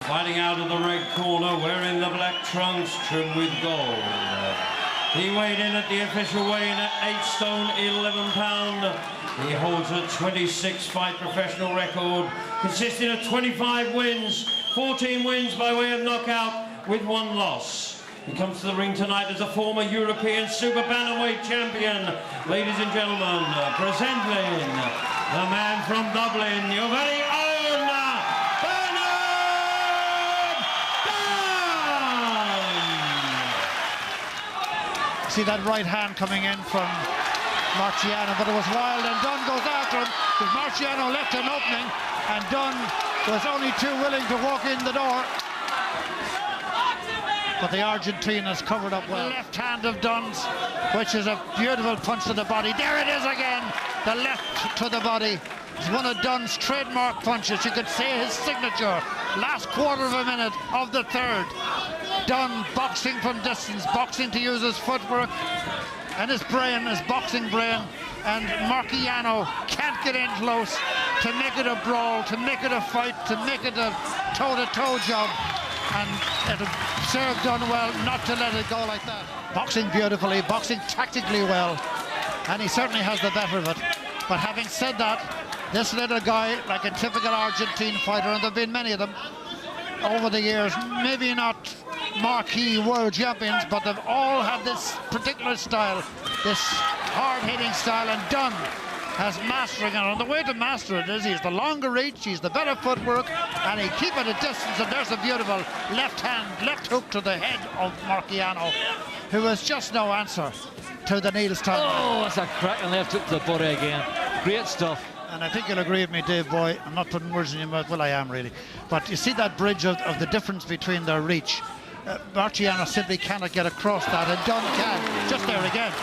Fighting out of the red corner, wearing the black trunks trimmed with gold. He weighed in at the official weigh-in at 8 stone 11 pound. He holds a 26-fight professional record consisting of 25 wins, 14 wins by way of knockout with 1 loss. He comes to the ring tonight as a former European Super Bantamweight champion. Ladies and gentlemen, presenting the man from Dublin, your very own Dunne! See that right hand coming in from Marchiano, but it was wild, and Dunne goes after him because Marchiano left an opening, and Dunne was only too willing to walk in the door. But the Argentine has covered up well. The left hand of Dunne's, which is a beautiful punch to the body. There it is again, the left to the body. It's one of Dunne's trademark punches. You could see his signature. Last quarter of a minute of the third. Dunne boxing from distance, boxing to use his footwork and his brain, his boxing brain. And Marchiano can't get in close to make it a brawl, to make it a fight, to make it a toe-to-toe job. And it'll serve Dunne well not to let it go like that. Boxing beautifully, boxing tactically well, and he certainly has the better of it. But having said that, this little guy, like a typical Argentine fighter, and there have been many of them over the years, maybe not marquee world champions, but they've all had this particular style, this hard-hitting style, and Dunne has mastering it. And the way to master it is he's the longer reach, he's the better footwork, and he keep it at distance. And there's a beautiful left hand, left hook to the head of Marchiano, who has just no answer to the Neil's time. Oh, it's a cracking left hook to the body again. Great stuff. And I think you'll agree with me, Dave Boy, I'm not putting words in your mouth, well I am really, but you see that bridge of the difference between their reach. Marchiano simply cannot get across that, and Dunne can. Just there again.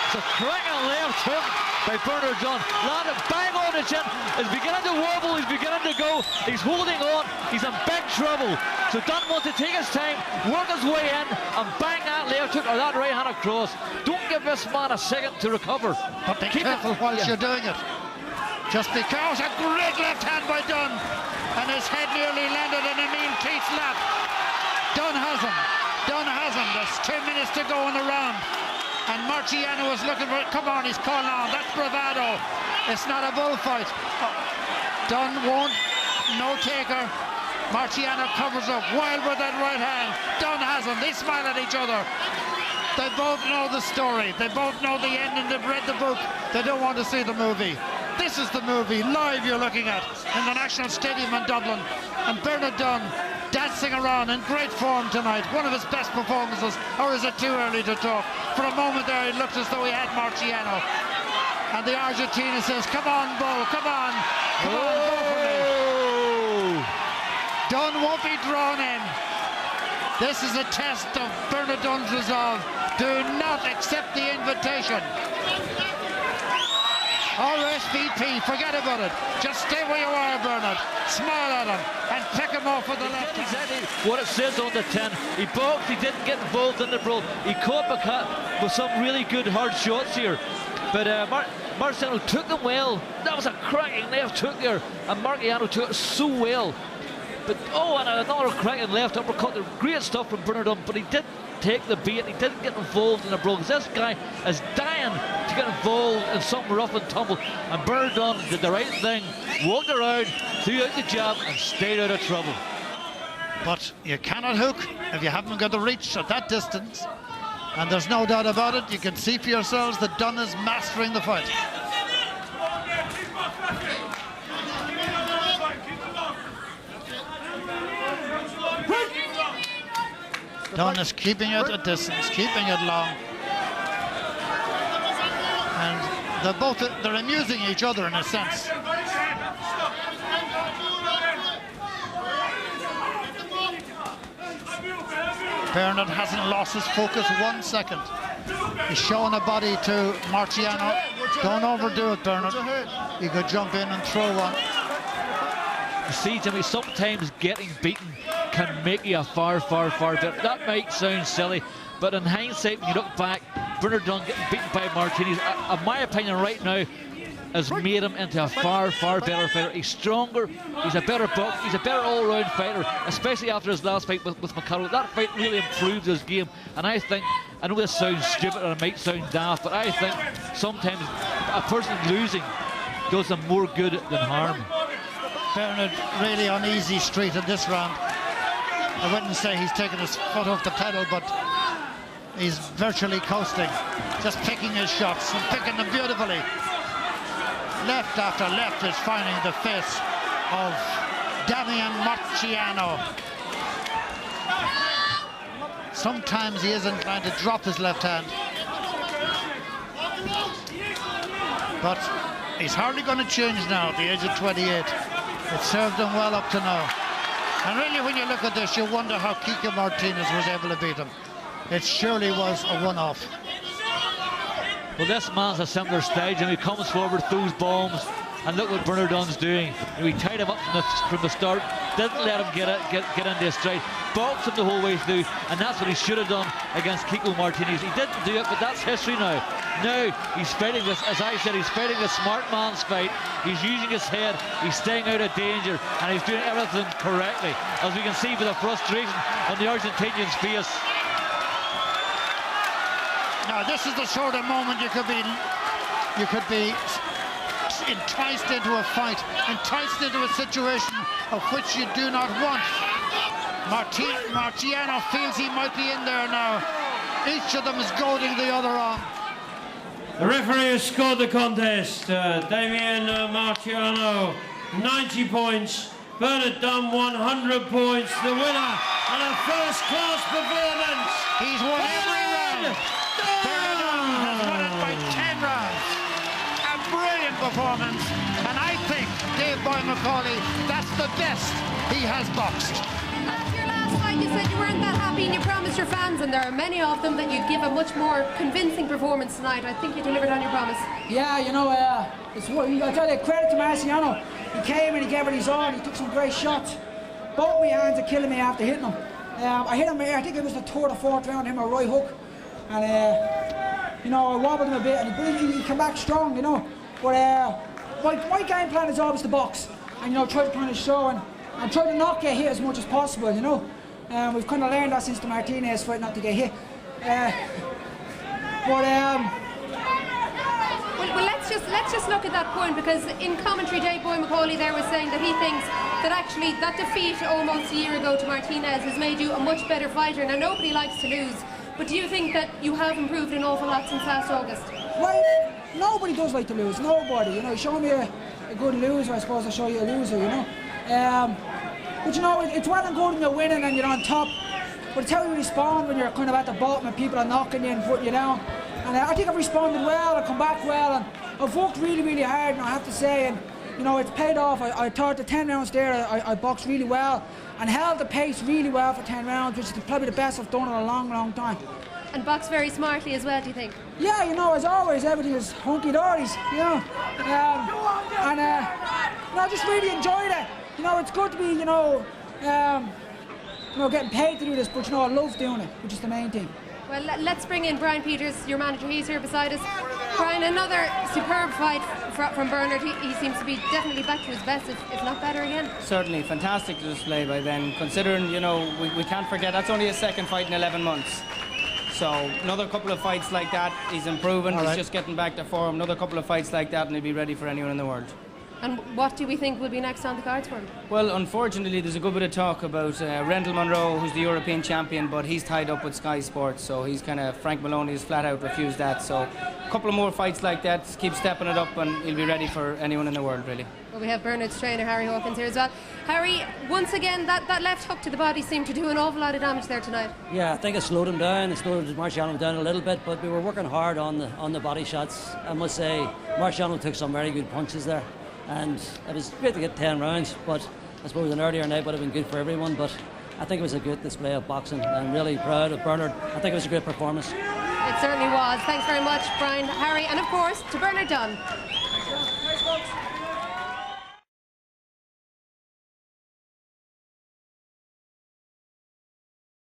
It's a cracking left hook by Bernard Dunne. Landed bang on the chin. He's beginning to wobble. He's beginning to go. He's holding on. He's in big trouble. So Dunne wants to take his time, work his way in, and bang that left hook or that right hand across. Don't give this man a second to recover. But be careful whilst you're doing it. Just because a great left hand by Dunne, and his head nearly landed in Emil Keith's lap. Dunne has him. Dunne has him. There's 2 minutes to go in the round. And Marchiano is looking for it. Come on, he's calling on. That's bravado. It's not a bullfight. Dunne won't. No taker. Marchiano covers up. Wild with that right hand. Dunne has him. They smile at each other. They both know the story. They both know the ending. They've read the book. They don't want to see the movie. This is the movie live you're looking at in the National Stadium in Dublin. And Bernard Dunne dancing around in great form tonight. One of his best performances. Or is it too early to talk? For a moment there, it looked as though he had Marchiano. And the Argentina says, come on, Bull, come on. Come on, go for me. Dunne won't be drawn in. This is a test of Bernard Dunne's resolve. Do not accept the invitation. RSVP, forget about it. Just stay where you are, Bernard. Smile at him and pick him off with the left. Exactly what it says on the tin. He boxed, he didn't get involved in the brawl. He caught McCart with some really good hard shots here. But Marchiano took them well. That was a cracking left hook there, and Marchiano took it so well. But oh, and another cracking left uppercut. Great stuff from Bernard Dunne, but he didn't take the bait. He didn't get involved in the brawl. This guy is dying to get involved in something rough and tumble. And Bernard Dunne did the right thing, walked around, threw out the jab, and stayed out of trouble. But you cannot hook if you haven't got the reach at that distance. And there's no doubt about it. You can see for yourselves that Dunne is mastering the fight. Dunne is keeping it at distance, keeping it long. And they're amusing each other in a sense. Bernard hasn't lost his focus 1 second. He's showing a body to Marchiano. Don't overdo it, Bernard. You could jump in and throw one. You see, Jimmy, sometimes getting beaten can make you a far better. That might sound silly, but in hindsight, when you look back, Bernard Dunne getting beaten by Martinez, in my opinion right now, has made him into a far, far better fighter. He's stronger, he's a better boxer, he's a better all-round fighter, especially after his last fight with McCullough. That fight really improved his game, and I think, I know this sounds stupid and it might sound daft, but I think sometimes a person losing does them more good than harm. Bernard really on easy street in this round. I wouldn't say he's taken his foot off the pedal, but he's virtually coasting, just picking his shots and picking them beautifully. Left after left is finding the face of Damian Marchiano. Sometimes he is inclined to drop his left hand, but he's hardly going to change now at the age of 28. It served him well up to now. And really, when you look at this, you wonder how Kiko Martinez was able to beat him. It surely was a one-off. Well, this man's a similar stage, and he comes forward, throws bombs, and look what Bernard Dunne's doing. He tied him up from the start, didn't let him get into his stride, boxed him the whole way through, and that's what he should have done against Kiko Martinez. He didn't do it, but that's history now. Now he's fighting this, as I said, he's fighting a smart man's fight. He's using his head, he's staying out of danger, and he's doing everything correctly, as we can see with the frustration on the Argentinian's face. Now this is the sort of moment you could be enticed into a fight, enticed into a situation of which you do not want. Marchiano feels he might be in there now. Each of them is goading the other on. The referee has scored the contest. Damian Marchiano, 90 points. Bernard Dunne, 100 points. The winner and a first-class performance. He's won every round. Bernard Dunne has won it by 10 rounds. A brilliant performance. And I think, Dave Boy McCauley, that's the best he has boxed. After your last fight, you said you weren't that happy and you promised your fans, and there are many of them, that you'd give a much more convincing performance tonight. I think you delivered on your promise. Yeah, you know, I tell you, credit to Marchiano. He came and he gave it his all. He took some great shots. Both my hands are killing me after hitting him. I hit him, I think it was the third or fourth round, him a right hook. And, you know, I wobbled him a bit, and he came back strong, you know. But my game plan is always to box and, you know, try to kind of show and try to not get hit as much as possible, you know. We've kind of learned that since the Martinez fight, not to get hit. Well, let's just look at that point, because in commentary, Dave Boy McCauley there was saying that he thinks that actually that defeat almost a year ago to Martinez has made you a much better fighter. Now, nobody likes to lose, but do you think that you have improved an awful lot since last August? Well, nobody does like to lose, nobody. You know, you show me a good loser, I suppose I'll show you a loser, you know. But you know, it's well and good when you're winning and you're on top, but it's how you respond when you're kind of at the bottom and people are knocking you and putting you down. And I think I've responded well, I've come back well, and I've worked really, really hard, and I have to say, and you know, it's paid off. I thought the 10 rounds there, I boxed really well and held the pace really well for 10 rounds, which is probably the best I've done in a long, long time. And boxed very smartly as well, do you think? Yeah, you know, as always, everything is hunky Dorys, you know. I just really enjoyed it. You know, it's good to be, you know, getting paid to do this, but you know, I love doing it, which is the main thing. Well, let's bring in Brian Peters, your manager. He's here beside us. Brian, another superb fight from Bernard. He seems to be definitely back to his best, if not better again. Certainly, fantastic display by Ben, considering, you know, we can't forget that's only his second fight in 11 months. So another couple of fights like that, he's improving, he's just getting back to form. Another couple of fights like that and he'll be ready for anyone in the world. And what do we think will be next on the cards for him? Well, unfortunately, there's a good bit of talk about Rendell Monroe, who's the European champion, but he's tied up with Sky Sports, so he's kind of, Frank Maloney has flat out refused that. So a couple of more fights like that, keep stepping it up, and he'll be ready for anyone in the world, really. Well, we have Bernard's trainer, Harry Hawkins, here as well. Harry, once again, that left hook to the body seemed to do an awful lot of damage there tonight. Yeah, I think it slowed him down. It slowed Marchiano down a little bit, but we were working hard on the body shots. I must say, Marchiano took some very good punches there. And it was great to get 10 rounds, but I suppose an earlier night would have been good for everyone. But I think it was a good display of boxing. I'm really proud of Bernard. I think it was a great performance. It certainly was. Thanks very much, Brian, Harry, and of course to Bernard Dunne. Thanks, folks.